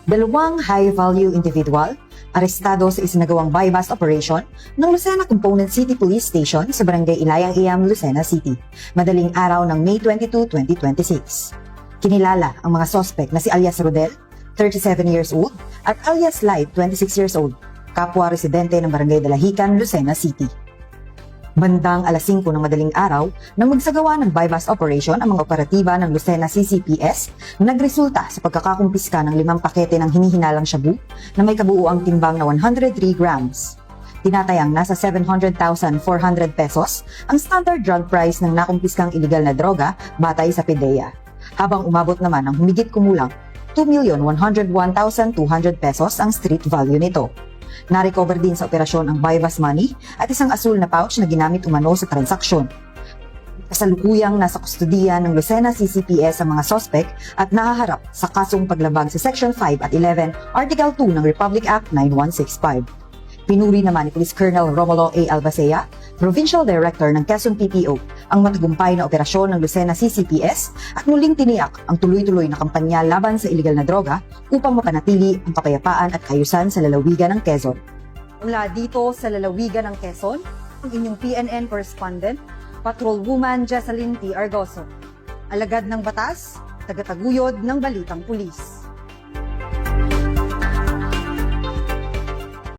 Dalawang high-value individual arestado sa isinagawang buy-bust operation ng Lucena Component City Police Station sa Barangay Ilayang Iyam, Lucena City, madaling araw ng May 22, 2026. Kinilala ang mga suspect na si alias Rodel, 37 years old, at alias Light, 26 years old, kapwa residente ng Barangay Dalahican, Lucena City. Bandang alas 5 ng madaling araw, nang magsagawa ng buy-bust operation ang mga operatiba ng Lucena CCPS, nagresulta sa pagkakakumpiska ng 5 pakete ng hinihinalang shabu na may kabuuang timbang na 103 grams. Tinatayang nasa 700,400 pesos ang standard drug price ng nakumpiskang iligal na droga batay sa PDEA, habang umabot naman ng humigit kumulang 2,101,200 pesos ang street value nito. Na-recover din sa operasyon ang buy-bust money at isang asul na pouch na ginamit umano sa transaksyon. Kasalukuyang nasa kustudiya ng Lucena CCPS ang mga suspect at nahaharap sa kasong paglabag sa Section 5 at 11, Article 2 ng Republic Act 9165. Pinuri naman ni Police Colonel Romulo A. Albacea, Provincial Director ng Quezon PPO, ang matagumpay na operasyon ng Lucena CCPS at muling tiniyak ang tuloy-tuloy na kampanya laban sa iligal na droga upang mapanatili ang kapayapaan at kaayusan sa lalawigan ng Quezon. Mula dito sa lalawigan ng Quezon, ang inyong PNN correspondent, Patrolwoman Jesseline T. Argoso. Alagad ng batas, tagataguyod ng Balitang Pulis.